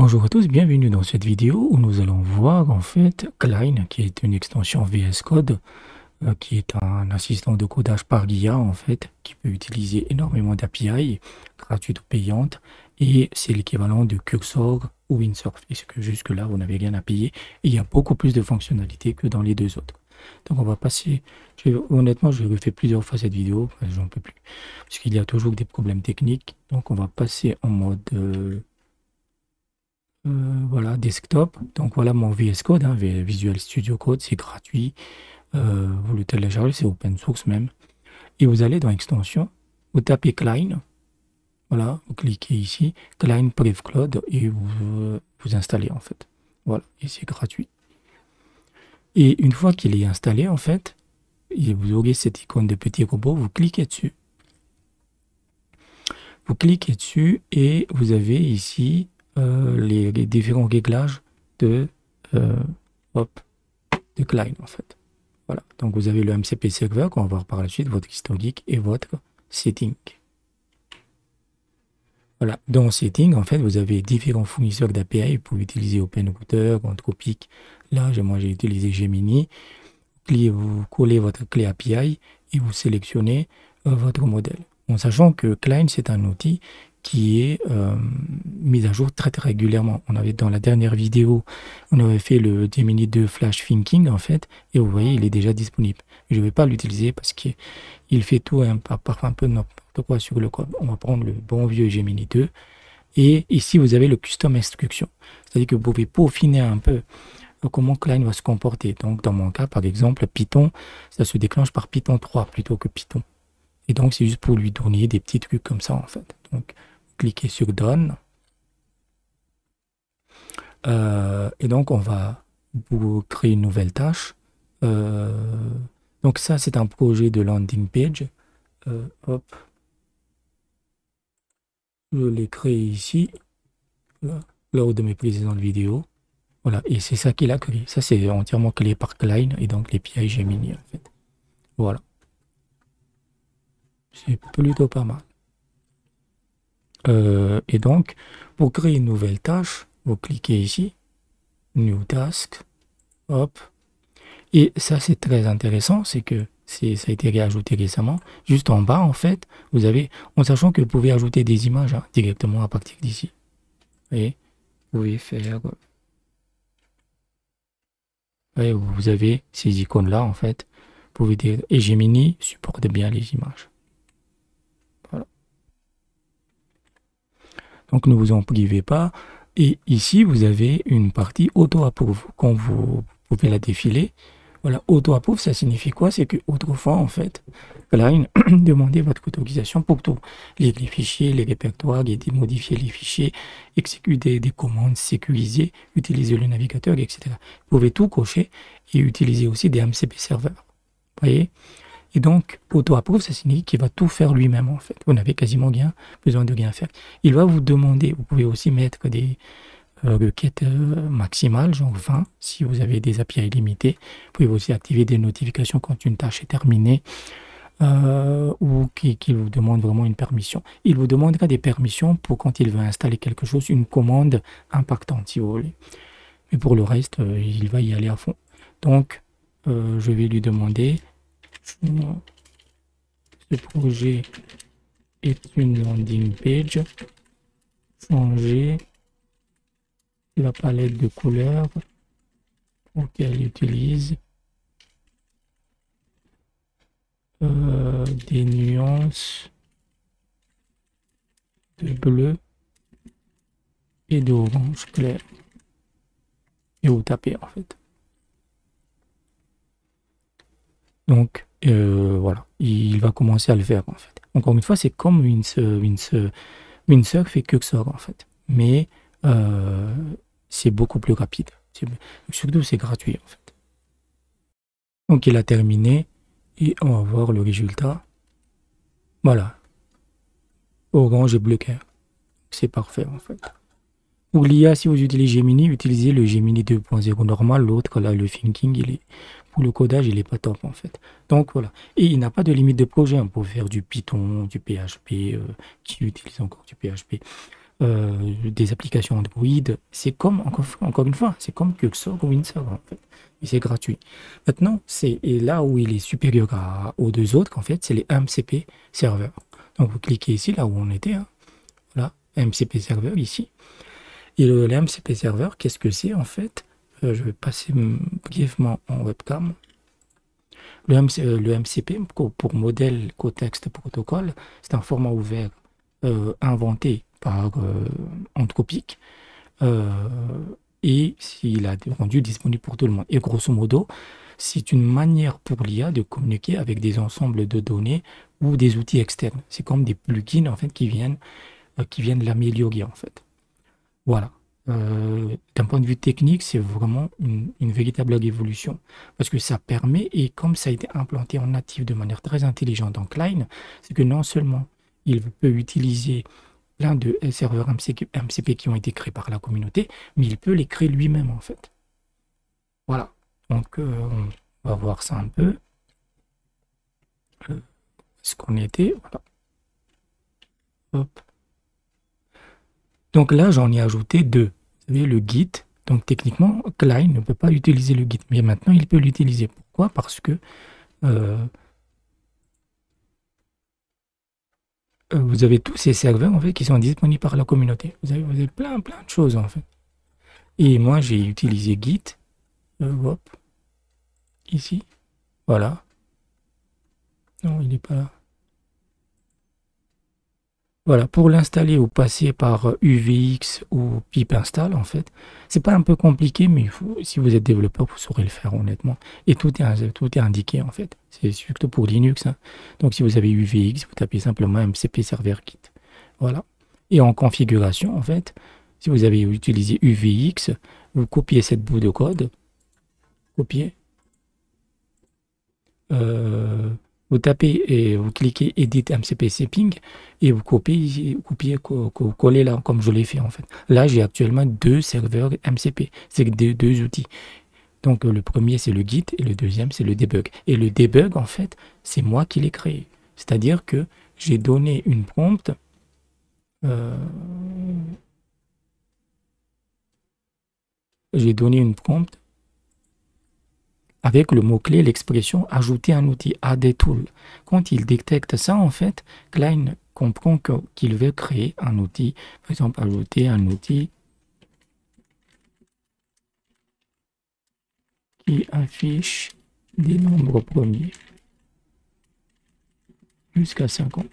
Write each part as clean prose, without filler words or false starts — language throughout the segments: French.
Bonjour à tous, bienvenue dans cette vidéo où nous allons voir en fait Cline qui est une extension VS Code qui est un assistant de codage par IA en fait qui peut utiliser énormément d'API gratuites ou payantes et c'est l'équivalent de Cursor ou Windsurf et c'est que jusque là vous n'avez rien à payer et il y a beaucoup plus de fonctionnalités que dans les deux autres. Donc on va passer, honnêtement je refais plusieurs fois cette vidéo, j'en peux plus parce qu'il y a toujours des problèmes techniques, donc on va passer en mode voilà, desktop. Donc voilà mon VS Code, hein, Visual Studio Code, c'est gratuit. Vous le téléchargez, c'est open source même. Et vous allez dans extension, vous tapez Cline. Voilà, vous cliquez ici, Cline Priv Cloud et vous installez en fait. Voilà, et c'est gratuit. Et une fois qu'il est installé en fait, et vous aurez cette icône de petit robot, vous cliquez dessus. Vous cliquez dessus et vous avez ici les différents réglages de, de Cline en fait. Voilà, donc vous avez le MCP server qu'on va voir par la suite, votre historique et votre setting. Voilà, dans setting en fait vous avez différents fournisseurs d'API, vous pouvez utiliser OpenRouter, Anthropic, là moi j'ai utilisé Gemini. Vous collez votre clé API et vous sélectionnez votre modèle. En sachant que Cline c'est un outil qui est mis à jour très régulièrement. On avait dans la dernière vidéo, on avait fait le Gemini 2 Flash Thinking en fait, et vous voyez, il est déjà disponible. Je ne vais pas l'utiliser parce qu'il fait tout parfois un peu n'importe quoi sur le code. On va prendre le bon vieux Gemini 2. Et ici, vous avez le Custom Instruction. C'est-à-dire que vous pouvez peaufiner un peu comment Cline va se comporter. Donc, dans mon cas, par exemple, Python, ça se déclenche par Python 3 plutôt que Python. Et donc, c'est juste pour lui donner des petits trucs comme ça, en fait. Donc, cliquez sur Done. Et donc, on va vous créer une nouvelle tâche. Donc, ça, c'est un projet de landing page. Hop. Je l'ai créé ici, là, lors de mes précédentes vidéos. Voilà, et c'est ça qu'il a créé. Ça, c'est entièrement créé par Cline et donc l'API Gemini, en fait. Voilà. C'est plutôt pas mal. Et donc, pour créer une nouvelle tâche, vous cliquez ici, New Task, hop. Et ça, c'est très intéressant, c'est que ça a été réajouté récemment. Juste en bas, en fait, vous avez, en sachant que vous pouvez ajouter des images hein, directement à partir d'ici. Et vous pouvez faire... Et vous avez ces icônes-là, en fait. Vous pouvez dire, et Gemini supporte bien les images. Voilà. Donc, ne vous en privez pas. Et ici, vous avez une partie auto-approve. Quand vous pouvez la défiler, voilà, auto-approve, ça signifie quoi? C'est que autrefois, en fait, Cline demandait votre autorisation pour tout. Lire les fichiers, les répertoires, modifier les fichiers, exécuter des commandes sécurisées, utiliser le navigateur, etc. Vous pouvez tout cocher et utiliser aussi des MCP serveurs. Vous voyez? Et donc, auto-approve, ça signifie qu'il va tout faire lui-même, en fait. Vous n'avez quasiment rien, besoin de rien faire. Il va vous demander, vous pouvez aussi mettre des requêtes maximales, genre 20, si vous avez des API limitées. Vous pouvez aussi activer des notifications quand une tâche est terminée ou qu'il vous demande vraiment une permission. Il vous demandera des permissions pour quand il veut installer quelque chose, une commande impactante, si vous voulez. Mais pour le reste, il va y aller à fond. Donc, je vais lui demander... Ce projet est une landing page. Changer la palette de couleurs pour qu'elle utilise des nuances de bleu et d'orange clair. Et vous tapez en fait. Donc voilà, il va commencer à le faire en fait. Encore une fois, c'est comme Windsurf et Cursor en fait. Mais c'est beaucoup plus rapide. Surtout, c'est gratuit en fait. Donc il a terminé et on va voir le résultat. Voilà. Orange et bleu clair. C'est parfait en fait. Pour l'IA, si vous utilisez Gemini, utilisez le Gemini 2.0 normal. L'autre, là, le Thinking, pour le codage, il n'est pas top en fait. Donc voilà. Et il n'a pas de limite de projet. On peut faire du Python, du PHP, qui utilise encore du PHP. des applications Android. C'est comme, encore une fois, c'est comme Cursor ou Windsor, en fait. Et c'est gratuit. Maintenant, et là où il est supérieur aux deux autres, en fait, c'est les MCP serveurs. Donc, vous cliquez ici, là où on était, hein. Voilà, MCP serveur ici. Et le MCP serveur, qu'est-ce que c'est, en fait? Je vais passer brièvement en webcam. Le MCP, pour modèle contexte protocole, c'est un format ouvert inventé par Anthropic et il a rendu disponible pour tout le monde. Et grosso modo, c'est une manière pour l'IA de communiquer avec des ensembles de données ou des outils externes. C'est comme des plugins en fait qui viennent l'améliorer en fait. Voilà. D'un point de vue technique, c'est vraiment une véritable révolution parce que ça permet, et comme ça a été implanté en natif de manière très intelligente en Klein, c'est que non seulement il peut utiliser plein de serveurs MCP qui ont été créés par la communauté, mais il peut les créer lui-même en fait. Voilà. Donc on va voir ça un peu. Ce qu'on était. Voilà. Hop. Donc là, j'en ai ajouté deux. Vous savez, le Git. Donc techniquement, Klein ne peut pas utiliser le Git, mais maintenant il peut l'utiliser. Pourquoi? Parce que vous avez tous ces serveurs en fait qui sont disponibles par la communauté. Vous avez plein de choses en fait. Et moi, j'ai utilisé Git. Hop. Ici. Voilà. Non, il n'est pas là. Voilà, pour l'installer ou passer par UVX ou pip install, en fait, c'est pas un peu compliqué, mais si vous êtes développeur, vous saurez le faire honnêtement. Et tout est indiqué, en fait. C'est surtout pour Linux, hein. Donc, si vous avez UVX, vous tapez simplement MCP Server Kit. Voilà. Et en configuration, en fait, si vous avez utilisé UVX, vous copiez cette bout de code, copiez. Vous tapez et vous cliquez Edit MCP Ping et vous copiez, collez là, comme je l'ai fait en fait. Là, j'ai actuellement deux serveurs MCP. C'est deux outils. Donc, le premier, c'est le Git et le deuxième, c'est le debug. Et le debug, en fait, c'est moi qui l'ai créé. C'est-à-dire que j'ai donné une prompt. J'ai donné une prompt avec le mot-clé, l'expression ajouter un outil, add a tool. Quand il détecte ça, en fait, Klein comprend qu'il veut créer un outil. Par exemple, ajouter un outil qui affiche des nombres premiers jusqu'à 50.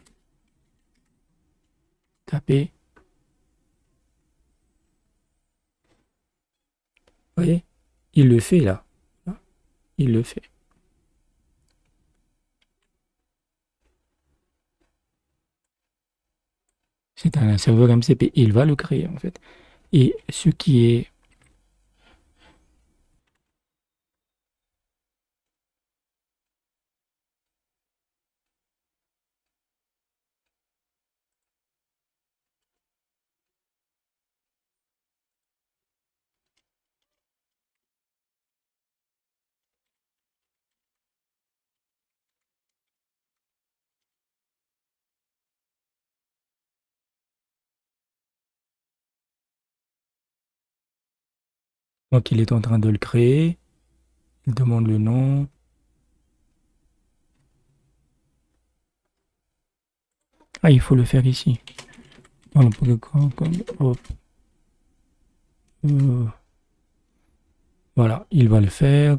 Tapez. Vous voyez, il le fait là. Il le fait. C'est un serveur MCP. Il va le créer en fait. Et ce qui est... Donc il est en train de le créer. Il demande le nom. Ah, il faut le faire ici. Dans le programme, hop. Voilà, il va le faire.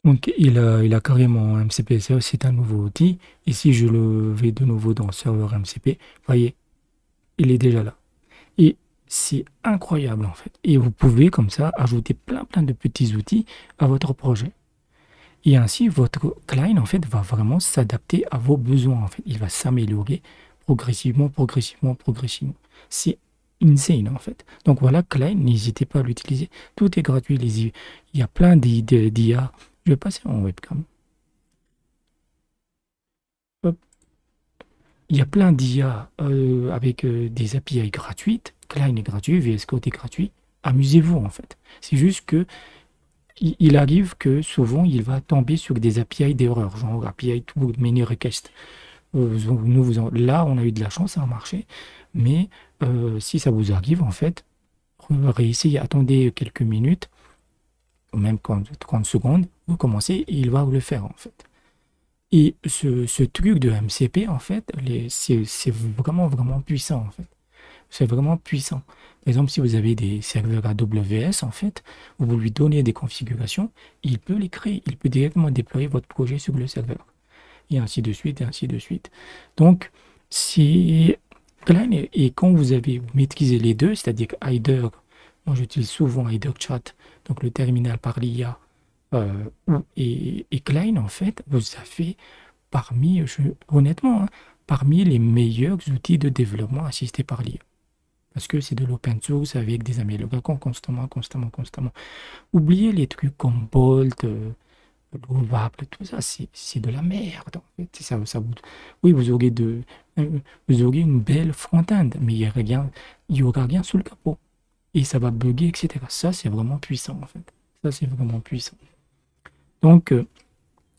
Donc il a carrément un MCP, c'est un nouveau outil. Et si je le vais de nouveau dans le serveur MCP, voyez, il est déjà là. Et c'est incroyable en fait. Et vous pouvez comme ça ajouter plein de petits outils à votre projet. Et ainsi, votre client en fait va vraiment s'adapter à vos besoins en fait. Il va s'améliorer progressivement. C'est insane en fait. Donc voilà, Klein, n'hésitez pas à l'utiliser. Tout est gratuit. Il y a plein d'IA. Je vais passer en webcam. Hop. Il y a plein d'IA avec des API gratuites. Klein est gratuit, VS Code est gratuit. Amusez-vous en fait. C'est juste que il arrive que souvent, il va tomber sur des API d'erreur, genre API to many requests. Là, on a eu de la chance, ça a marché. Mais si ça vous arrive, en fait, réessayez, attendez quelques minutes, ou même 30 secondes, vous commencez et il va le faire, en fait. Et ce truc de MCP, en fait, c'est vraiment, vraiment puissant, en fait. C'est vraiment puissant. Par exemple, si vous avez des serveurs AWS, en fait, vous lui donnez des configurations, il peut les créer, il peut directement déployer votre projet sur le serveur. Et ainsi de suite, et ainsi de suite. Donc, c'est Klein, et quand vous maîtrisé les deux, c'est-à-dire que Hider, moi j'utilise souvent HiderChat, donc le terminal par l'IA, et Klein, en fait, vous avez honnêtement, hein, parmi les meilleurs outils de développement assistés par l'IA. Parce que c'est de l'open source avec des améliorations constamment, constamment, constamment. Oubliez les trucs comme Bolt, Lovable, tout ça, c'est de la merde, en fait. Oui, vous aurez une belle front-end, mais il y aura rien sous le capot. Et ça va bugger, etc. Ça, c'est vraiment puissant, en fait. Ça, c'est vraiment puissant. Donc,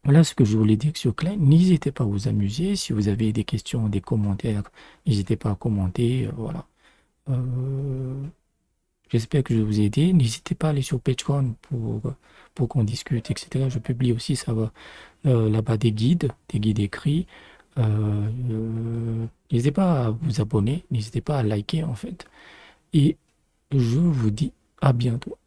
voilà ce que je voulais dire sur Klein. N'hésitez pas à vous amuser. Si vous avez des questions, des commentaires, n'hésitez pas à commenter. Voilà. Euh, J'espère que je vous ai aidé. N'hésitez pas à aller sur Patreon pour qu'on discute, etc. Je publie aussi ça va, là-bas des guides écrits. N'hésitez pas à vous abonner, n'hésitez pas à liker en fait. Et je vous dis à bientôt.